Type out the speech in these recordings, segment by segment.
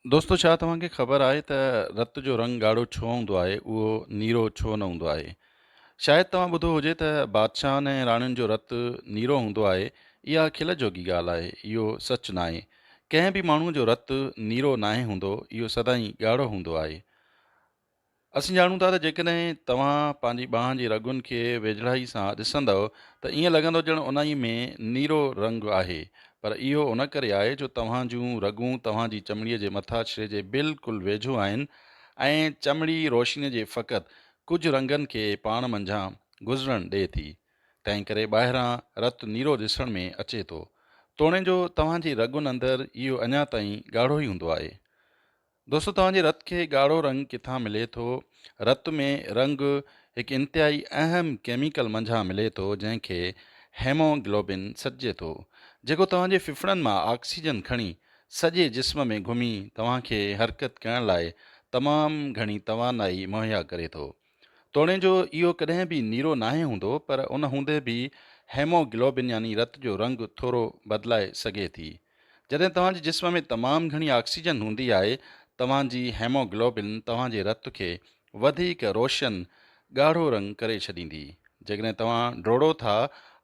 दोस्तो, छा तव्हांखे ख़बर आहे त रत जो रंगु ॻाढ़ो छो हूंदो आहे? उहो नीरो छो न हूंदो आहे? शायदि तव्हां ॿुधो हुजे त बादशाहनि ऐं राणियुनि जो रतु नीरो हूंदो आहे। इहा खिल जोॻी ॻाल्हि आहे, इहो सच नाहे। कंहिं बि माण्हूअ जो रतु नीरो नाहे हूंदो, इहो सदाईं ॻाढ़ो हूंदो आहे। असीं ॼाणूं था त जेकॾहिं तव्हां पंहिंजी ॿांह जी रॻुनि खे वेझड़ाई सां ॾिसंदव त ईअं लॻंदो ॼणु उन ई में नीरो रंगु आहे। पर इहो उन करे आहे जो तव्हां जूं रॻूं तव्हांजी चमड़ीअ जे मथाछिरे जे बिल्कुलु वेझो आहिनि ऐं चमड़ी रोशनीअ जे फ़क़ति कुझु रंगनि खे पाण मंझां गुज़रणु ॾिए थी। तंहिं करे ॿाहिरां रतु नीरो ॾिसण में अचे थो, तोणे जो तव्हांजी रॻुनि अंदरि इहो अञा ताईं ॻाढ़ो ई हूंदो आहे। दोस्तो, तव्हांजे रत खे ॻाढ़ो रंग किथां मिले थो? रत में रंग हिकु इंतिहाई अहम केमिकल मंझां मिले थो, जंहिंखे हेमोग्लोबिन सॾिजे थो, जेको तव्हांजे फिफड़नि मां ऑक्सीजन खणी सॼे जिस्म में घुमी तव्हांखे हरकत करण लाइ तमामु घणी तवानाई मुहैया करे थो। तोणे जो इहो कॾहिं बि नीरो नाहे हूंदो, पर उन हूंदे बि हेमोग्लोबिन यानी रत जो रंग थोरो बदिलाए सघे थी। जॾहिं तव्हांजे जिस्म में तमामु घणी ऑक्सीजन हूंदी आहे, तव्हांजी हेमोग्लोबिन तव्हांजे रत खे वधीक रोशन ॻाढ़ो रंग करे छॾींदी। जेकॾहिं तव्हां डोड़ो था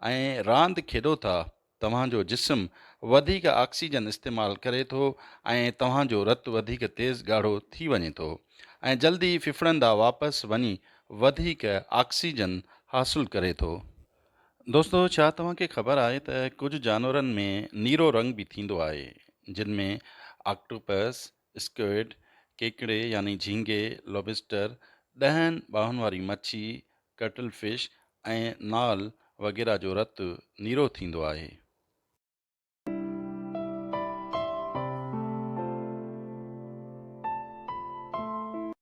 ऐं रांदि खेॾो था, तव्हांजो जिस्म वधीक ऑक्सीजन इस्तेमालु करे थो ऐं तव्हांजो रतु वधीक तेज़ ॻाढ़ो थी वञे थो ऐं जल्दी फिफड़नि ॾांहुं वापसि वञी वधीक ऑक्सीजन हासिलु करे थो। दोस्तो, छा तव्हांखे ख़बर आहे त कुझु जानवरनि में नीरो रंग बि थींदो आहे, जिन में ऑक्टोपस, स्क्विड, केकड़े यानी झींगे, लॉबस्टर, ॾहनि ॿाहुनि वारी मच्छी, कटल फिश ऐं नाल वग़ैरह जो रतु नीरो थींदो आहे।